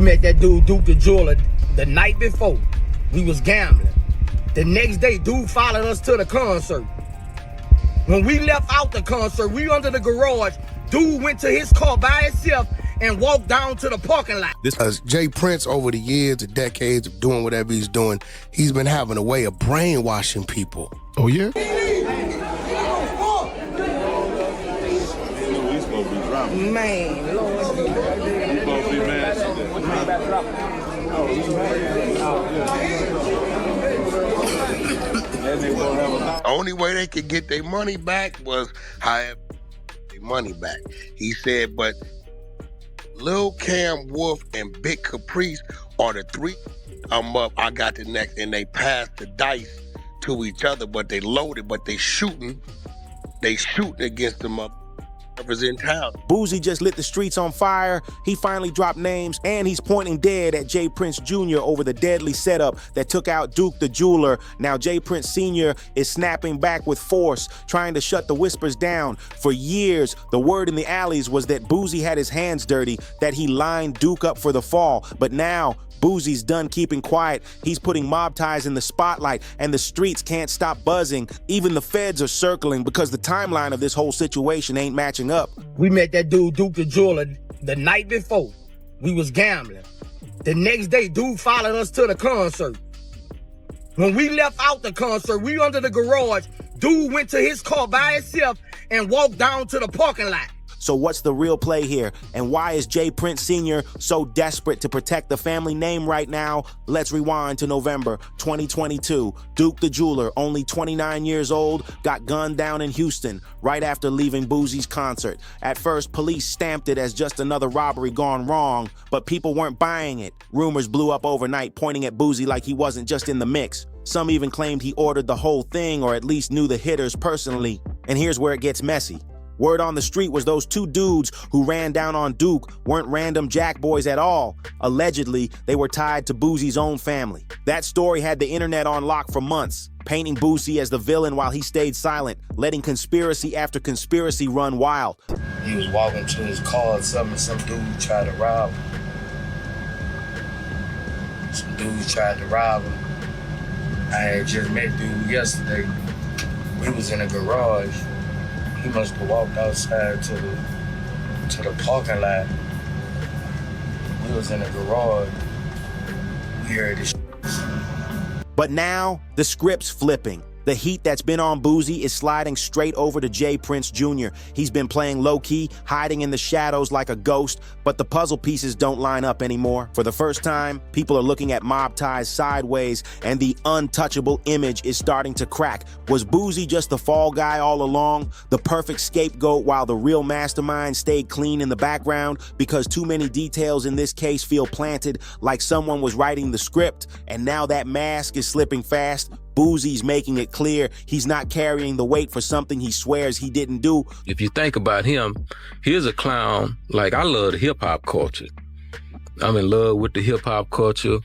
We met that dude, Duke the Jeweler, the night before. We was gambling. The next day, dude followed us to the concert. When we left out the concert, we under the garage. Dude went to his car by himself and walked down to the parking lot. Jay Prince, over the years, the decades of doing whatever he's doing, he's been having a way of brainwashing people. Oh, yeah? Man, Lord. Only way they could get their money back was however their money back. He said, but Lil Cam Wolf and Big Caprice are the three. I'm up, I got the next, and they passed the dice to each other, but they loaded, but they shooting against them up. In town. Boosie just lit the streets on fire. He finally dropped names, and he's pointing dead at Jay Prince Jr. over the deadly setup that took out Duke the Jeweler. Now Jay Prince Sr. is snapping back with force, trying to shut the whispers down. For years, the word in the alleys was that Boosie had his hands dirty, that he lined Duke up for the fall. But now, Boosie's done keeping quiet. He's putting mob ties in the spotlight, and the streets can't stop buzzing. Even the feds are circling because the timeline of this whole situation ain't matching up. We met that dude, Duke the Jeweler, the night before. We was gambling. The next day, dude followed us to the concert. When we left out the concert, we under the garage. Dude went to his car by himself and walked down to the parking lot. So what's the real play here? And why is Jay Prince Sr. so desperate to protect the family name right now? Let's rewind to November 2022. Duke the Jeweler, only 29 years old, got gunned down in Houston right after leaving Boosie's concert. At first, police stamped it as just another robbery gone wrong, but people weren't buying it. Rumors blew up overnight, pointing at Boosie like he wasn't just in the mix. Some even claimed he ordered the whole thing or at least knew the hitters personally. And here's where it gets messy. Word on the street was those two dudes who ran down on Duke weren't random jack boys at all. Allegedly, they were tied to Boosie's own family. That story had the internet on lock for months, painting Boosie as the villain while he stayed silent, letting conspiracy after conspiracy run wild. He was walking to his car or something, some dude tried to rob him. Some dudes tried to rob him. I had just met dude yesterday. We was in a garage. He must have walked outside to the parking lot. We was in the garage. We heard this. But now, the script's flipping. The heat that's been on Boosie is sliding straight over to Jay Prince Jr. He's been playing low-key, hiding in the shadows like a ghost, but the puzzle pieces don't line up anymore. For the first time, people are looking at mob ties sideways, and the untouchable image is starting to crack. Was Boosie just the fall guy all along? The perfect scapegoat while the real mastermind stayed clean in the background? Because too many details in this case feel planted, like someone was writing the script, and now that mask is slipping fast. Boosie's making it clear he's not carrying the weight for something he swears he didn't do. If you think about him, here's a clown. Like, I love the hip-hop culture. I'm in love with the hip-hop culture.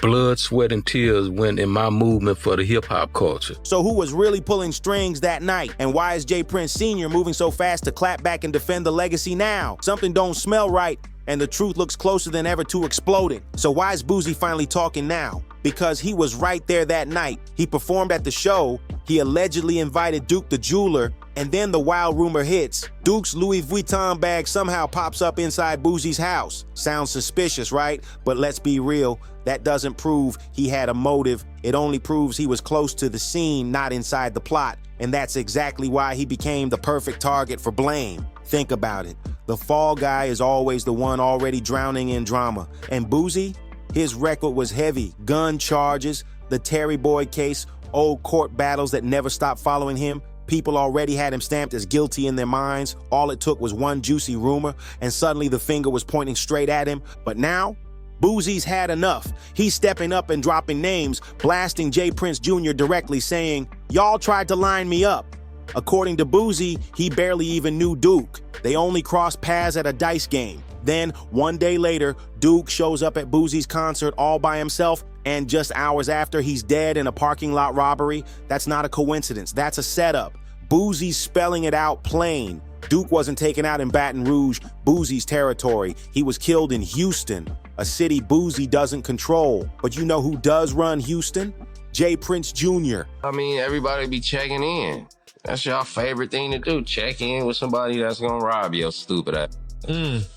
Blood, sweat, and tears went in my movement for the hip-hop culture. So who was really pulling strings that night? And why is Jay Prince Sr. moving so fast to clap back and defend the legacy now? Something don't smell right, and the truth looks closer than ever to exploding. So why is Boosie finally talking now? Because he was right there that night. He performed at the show, he allegedly invited Duke the Jeweler, and then the wild rumor hits. Duke's Louis Vuitton bag somehow pops up inside Boosie's house. Sounds suspicious, right? But let's be real, that doesn't prove he had a motive. It only proves he was close to the scene, not inside the plot. And that's exactly why he became the perfect target for blame. Think about it. The fall guy is always the one already drowning in drama. And Boosie? His record was heavy. Gun charges, the Terry Boyd case, old court battles that never stopped following him. People already had him stamped as guilty in their minds. All it took was one juicy rumor, and suddenly the finger was pointing straight at him. But now, Boosie's had enough. He's stepping up and dropping names, blasting Jay Prince Jr. directly, saying, "Y'all tried to line me up." According to Boosie, he barely even knew Duke. They only crossed paths at a dice game. Then, one day later, Duke shows up at Boosie's concert all by himself, and just hours after, he's dead in a parking lot robbery. That's not a coincidence. That's a setup. Boosie's spelling it out plain. Duke wasn't taken out in Baton Rouge, Boosie's territory. He was killed in Houston, a city Boosie doesn't control. But you know who does run Houston? J. Prince Jr. I mean, everybody be checking in. That's your favorite thing to do. Check in with somebody that's gonna rob your stupid ass.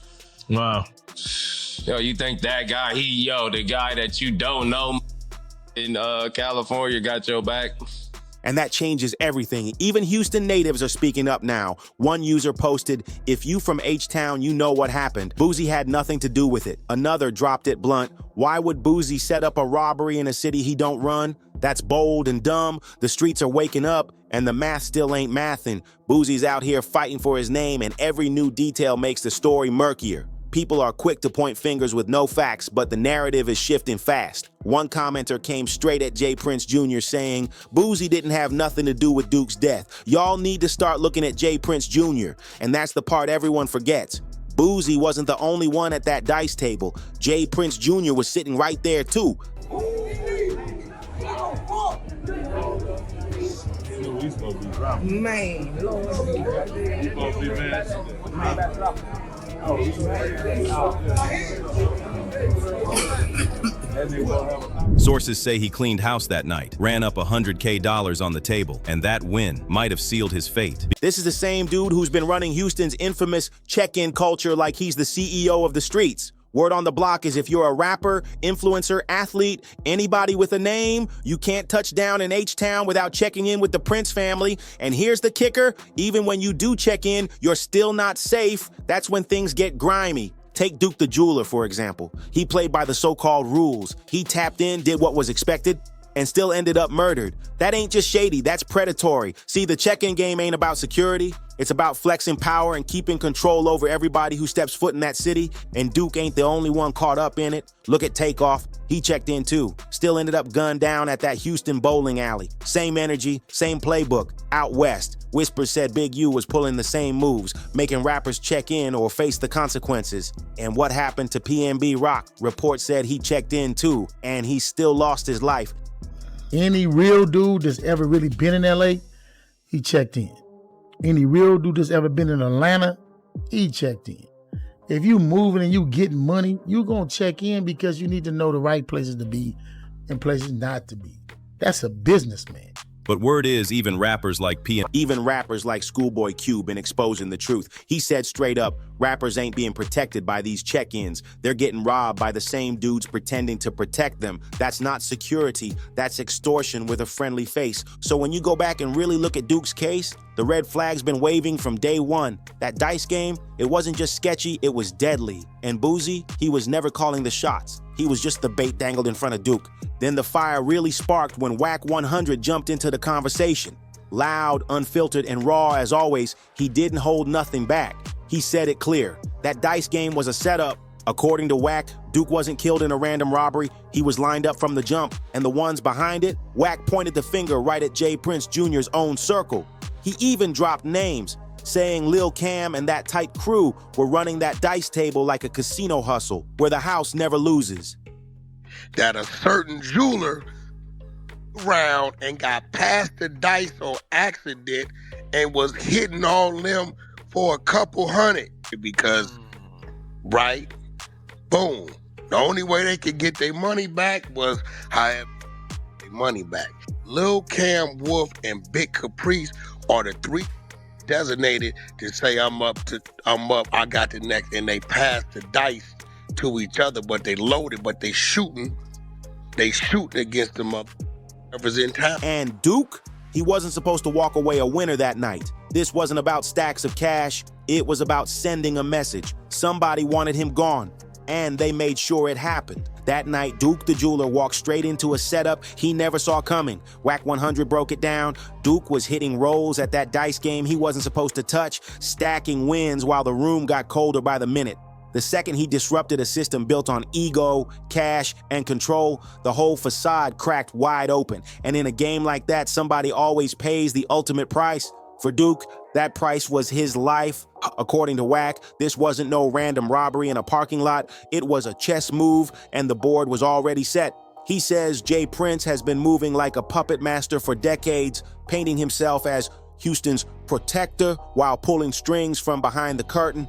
Wow. Yo, you think that guy, the guy that you don't know in California got your back? And that changes everything. Even Houston natives are speaking up now. One user posted, "If you from H-Town, you know what happened. Boosie had nothing to do with it." Another dropped it blunt. "Why would Boosie set up a robbery in a city he don't run? That's bold and dumb. The streets are waking up, and the math still ain't mathing. Boosie's out here fighting for his name, and every new detail makes the story murkier." People are quick to point fingers with no facts, but the narrative is shifting fast. One commenter came straight at J. Prince Jr. saying, "Boosie didn't have nothing to do with Duke's death. Y'all need to start looking at J. Prince Jr." And that's the part everyone forgets. Boosie wasn't the only one at that dice table. J. Prince Jr. was sitting right there too. Man, Sources say he cleaned house that night, ran up $100K on the table, and that win might have sealed his fate. This is the same dude who's been running Houston's infamous check-in culture like he's the CEO of the streets. Word on the block is if you're a rapper, influencer, athlete, anybody with a name, you can't touch down in H-Town without checking in with the Prince family. And here's the kicker, even when you do check in, you're still not safe. That's when things get grimy. Take Duke the Jeweler, for example. He played by the so-called rules. He tapped in, did what was expected, and still ended up murdered. That ain't just shady, that's predatory. See, the check-in game ain't about security. It's about flexing power and keeping control over everybody who steps foot in that city, and Duke ain't the only one caught up in it. Look at Takeoff. He checked in too. Still ended up gunned down at that Houston bowling alley. Same energy, same playbook. Out west, Whispers said Big U was pulling the same moves, making rappers check in or face the consequences. And what happened to PNB Rock? Reports said he checked in too, and he still lost his life. Any real dude that's ever really been in LA, he checked in. Any real dude that's ever been in Atlanta, he checked in. If you moving and you getting money, you gonna check in because you need to know the right places to be and places not to be. That's a businessman. But word is even rappers like Even rappers like Schoolboy Q been exposing the truth. He said straight up, rappers ain't being protected by these check-ins. They're getting robbed by the same dudes pretending to protect them. That's not security, that's extortion with a friendly face. So when you go back and really look at Duke's case, the red flag's been waving from day one. That dice game, it wasn't just sketchy, it was deadly. And Boosie, he was never calling the shots. He was just the bait dangled in front of Duke. Then the fire really sparked when Whack 100 jumped into the conversation. Loud, unfiltered, and raw as always, he didn't hold nothing back. He said it clear. That dice game was a setup. According to Whack, Duke wasn't killed in a random robbery. He was lined up from the jump. And the ones behind it, Whack pointed the finger right at J. Prince Jr.'s own circle. He even dropped names, saying Lil Cam and that tight crew were running that dice table like a casino hustle, where the house never loses. That a certain jeweler around and got past the dice on accident and was hitting on them for a couple hundred because, right, boom. The only way they could get their money back was however their money back. Lil Cam Wolf and Big Caprice are the three designated to say I'm up, I got the next, and they pass the dice to each other, but they loaded, but they shooting against them up whoever's in town. And Duke, he wasn't supposed to walk away a winner that night. This wasn't about stacks of cash, it was about sending a message. Somebody wanted him gone, and they made sure it happened. That night, Duke the Jeweler walked straight into a setup he never saw coming. Whack 100 broke it down. Duke was hitting rolls at that dice game he wasn't supposed to touch, stacking wins while the room got colder by the minute. The second he disrupted a system built on ego, cash, and control, the whole facade cracked wide open. And in a game like that, somebody always pays the ultimate price. For Duke, that price was his life. According to Whack, this wasn't no random robbery in a parking lot. It was a chess move, and the board was already set. He says J. Prince has been moving like a puppet master for decades, painting himself as Houston's protector while pulling strings from behind the curtain.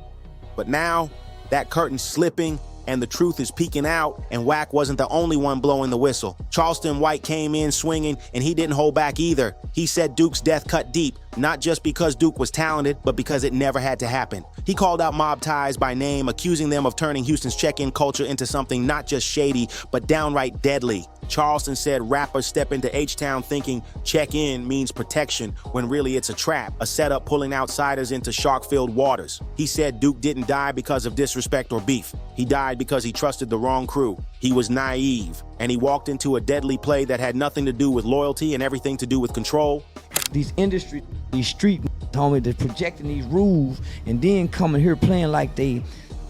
But now, that curtain's slipping and the truth is peeking out, and Wack wasn't the only one blowing the whistle. Charleston White came in swinging, and he didn't hold back either. He said Duke's death cut deep, not just because Duke was talented, but because it never had to happen. He called out Mob Ties by name, accusing them of turning Houston's check-in culture into something not just shady, but downright deadly. Charleston said rappers step into H-Town thinking check-in means protection, when really it's a trap, a setup pulling outsiders into shark-filled waters. He said Duke didn't die because of disrespect or beef. He died because he trusted the wrong crew. He was naive, and he walked into a deadly play that had nothing to do with loyalty and everything to do with control. These industry, these street, homie, they're projecting these rules and then coming here playing like they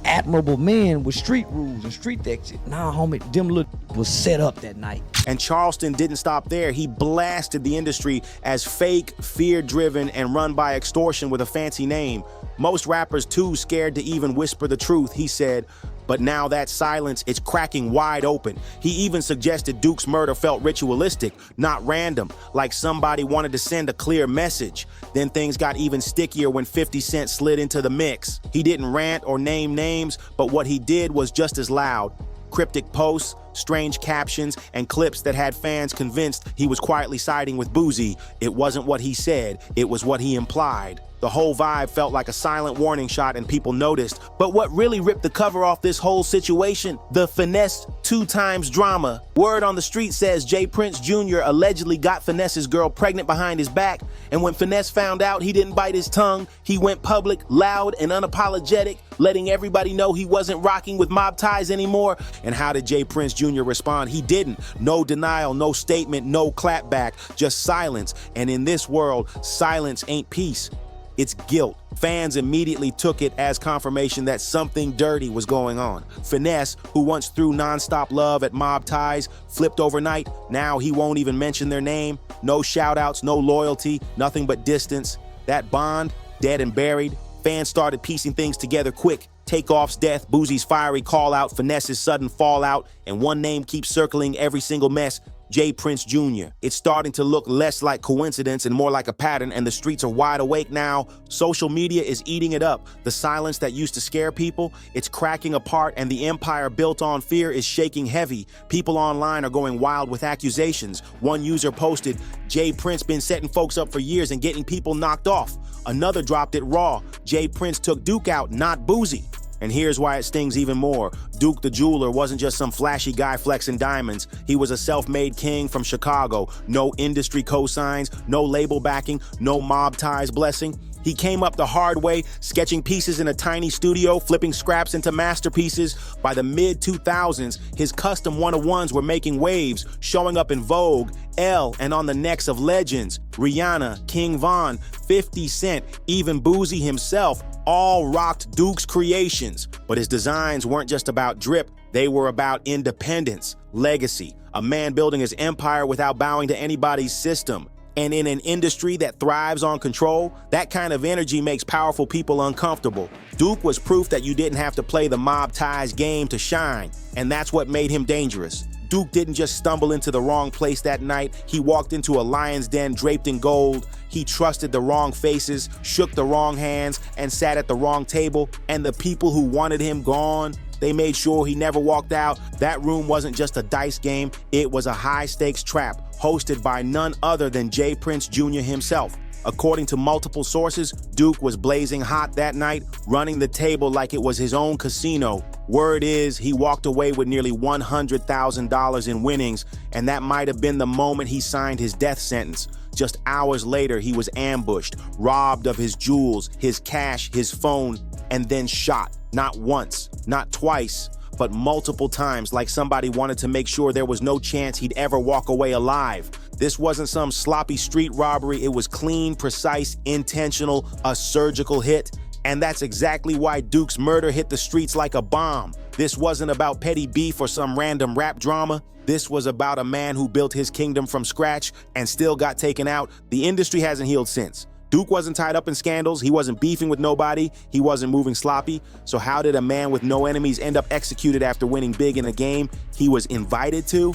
admirable men with street rules and street exit. Nah, homie, them little was set up that night. And Charleston didn't stop there. He blasted the industry as fake, fear-driven, and run by extortion with a fancy name. Most rappers too scared to even whisper the truth, he said. But now that silence is cracking wide open. He even suggested Duke's murder felt ritualistic, not random, like somebody wanted to send a clear message. Then things got even stickier when 50 Cent slid into the mix. He didn't rant or name names, but what he did was just as loud. Cryptic posts, strange captions, and clips that had fans convinced he was quietly siding with Boosie. It wasn't what he said, it was what he implied. The whole vibe felt like a silent warning shot and people noticed. But what really ripped the cover off this whole situation? The Finesse 2x drama. Word on the street says Jay Prince Jr. allegedly got Finesse's girl pregnant behind his back, and when Finesse found out, he didn't bite his tongue. He went public, loud and unapologetic, letting everybody know he wasn't rocking with Mob Ties anymore. And how did Jay Prince Jr. respond? He didn't. No denial, no statement, no clapback, just silence. And in this world, silence ain't peace. It's guilt. Fans immediately took it as confirmation that something dirty was going on. Finesse, who once threw nonstop love at Mob Ties, flipped overnight. Now he won't even mention their name. No shout-outs, no loyalty, nothing but distance. That bond, dead and buried. Fans started piecing things together quick. Takeoff's death, Boosie's fiery call-out, Finesse's sudden fallout, and one name keeps circling every single mess: Jay Prince Jr. It's starting to look less like coincidence and more like a pattern, and the streets are wide awake now. Social media is eating it up. The silence that used to scare people, it's cracking apart, and the empire built on fear is shaking heavy. People online are going wild with accusations. One user posted, "Jay Prince been setting folks up for years and getting people knocked off." Another dropped it raw. Jay Prince took Duke out, not Boosie. And here's why it stings even more. Duke the jeweler wasn't just some flashy guy flexing diamonds. He was a self-made king from Chicago. No industry cosigns, no label backing, no Mob Ties blessing. He came up the hard way, sketching pieces in a tiny studio, flipping scraps into masterpieces. By the mid-2000s, his custom one-of-ones were making waves, showing up in Vogue, Elle, and on the necks of legends. Rihanna, King Von, 50 Cent, even Boosie himself, all rocked Duke's creations. But his designs weren't just about drip, they were about independence, legacy, a man building his empire without bowing to anybody's system. And in an industry that thrives on control, that kind of energy makes powerful people uncomfortable. Duke was proof that you didn't have to play the Mob Ties game to shine, and that's what made him dangerous. Duke didn't just stumble into the wrong place that night, he walked into a lion's den draped in gold. He trusted the wrong faces, shook the wrong hands, and sat at the wrong table, and the people who wanted him gone, they made sure he never walked out. That room wasn't just a dice game, it was a high-stakes trap, hosted by none other than Jay Prince Jr. himself. According to multiple sources, Duke was blazing hot that night, running the table like it was his own casino. Word is, he walked away with nearly $100,000 in winnings, and that might have been the moment he signed his death sentence. Just hours later, he was ambushed, robbed of his jewels, his cash, his phone, and then shot. Not once, not twice, but multiple times, like somebody wanted to make sure there was no chance he'd ever walk away alive. This wasn't some sloppy street robbery, it was clean, precise, intentional, a surgical hit. And that's exactly why Duke's murder hit the streets like a bomb. This wasn't about petty beef or some random rap drama. This was about a man who built his kingdom from scratch and still got taken out. The industry hasn't healed since. Duke wasn't tied up in scandals, he wasn't beefing with nobody, he wasn't moving sloppy. So how did a man with no enemies end up executed after winning big in a game he was invited to?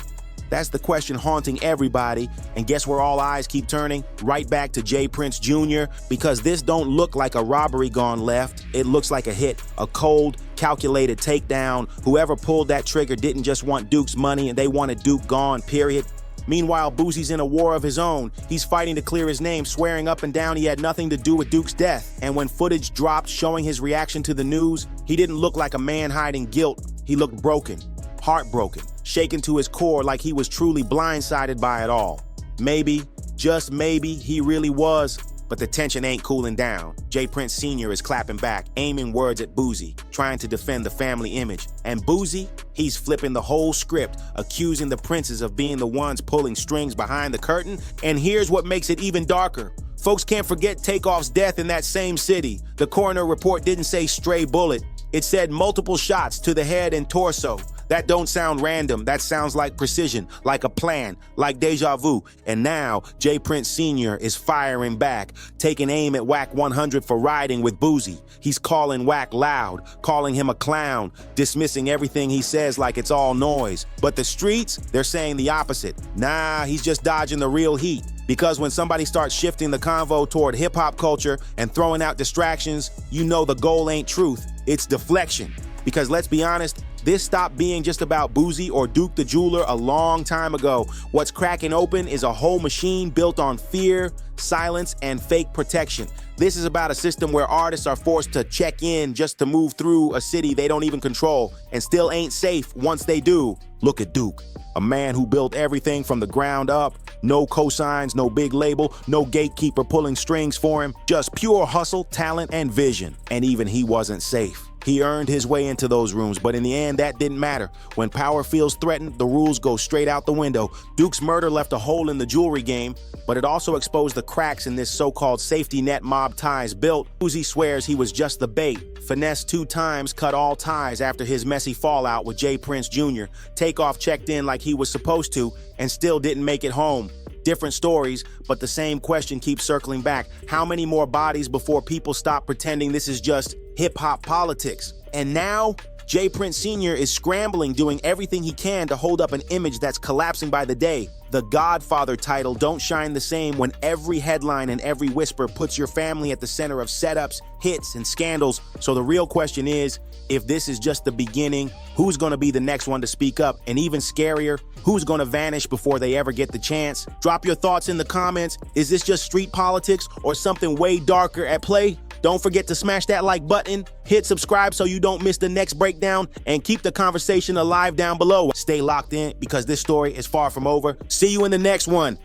That's the question haunting everybody. And guess where all eyes keep turning? Right back to J. Prince Jr. Because this don't look like a robbery gone left. It looks like a hit, a cold, calculated takedown. Whoever pulled that trigger didn't just want Duke's money, and they wanted Duke gone, period. Meanwhile, Boosie's in a war of his own. He's fighting to clear his name, swearing up and down he had nothing to do with Duke's death. And when footage dropped showing his reaction to the news, he didn't look like a man hiding guilt. He looked broken, heartbroken, shaken to his core like he was truly blindsided by it all. Maybe, just maybe, he really was. But the tension ain't cooling down. J. Prince Sr. is clapping back, aiming words at Boosie, trying to defend the family image. And Boosie, he's flipping the whole script, accusing the princes of being the ones pulling strings behind the curtain. And here's what makes it even darker. Folks can't forget Takeoff's death in that same city. The coroner report didn't say stray bullet. It said multiple shots to the head and torso. That don't sound random. That sounds like precision, like a plan, like deja vu. And now, J. Prince Sr. is firing back, taking aim at Wack 100 for riding with Boosie. He's calling Wack loud, calling him a clown, dismissing everything he says like it's all noise. But the streets, they're saying the opposite. Nah, he's just dodging the real heat. Because when somebody starts shifting the convo toward hip-hop culture and throwing out distractions, you know the goal ain't truth, it's deflection. Because let's be honest, this stopped being just about Boosie or Duke the Jeweler a long time ago. What's cracking open is a whole machine built on fear, silence, and fake protection. This is about a system where artists are forced to check in just to move through a city they don't even control and still ain't safe once they do. Look at Duke, a man who built everything from the ground up. No cosigns, no big label, no gatekeeper pulling strings for him. Just pure hustle, talent, and vision. And even he wasn't safe. He earned his way into those rooms, but in the end, that didn't matter. When power feels threatened, the rules go straight out the window. Duke's murder left a hole in the jewelry game, but it also exposed the cracks in this so-called safety net mob ties built. Boosie swears he was just the bait. Finessed 2 times, cut all ties after his messy fallout with J. Prince Jr. Takeoff checked in like he was supposed to and still didn't make it home. Different stories, but the same question keeps circling back. How many more bodies before people stop pretending this is just hip-hop politics? And now, J. Prince Sr. is scrambling, doing everything he can to hold up an image that's collapsing by the day. The Godfather title don't shine the same when every headline and every whisper puts your family at the center of setups, hits, and scandals. So the real question is, if this is just the beginning, who's gonna be the next one to speak up? And even scarier, who's gonna vanish before they ever get the chance? Drop your thoughts in the comments. Is this just street politics or something way darker at play? Don't forget to smash that like button, hit subscribe so you don't miss the next breakdown, and keep the conversation alive down below. Stay locked in because this story is far from over. See you in the next one.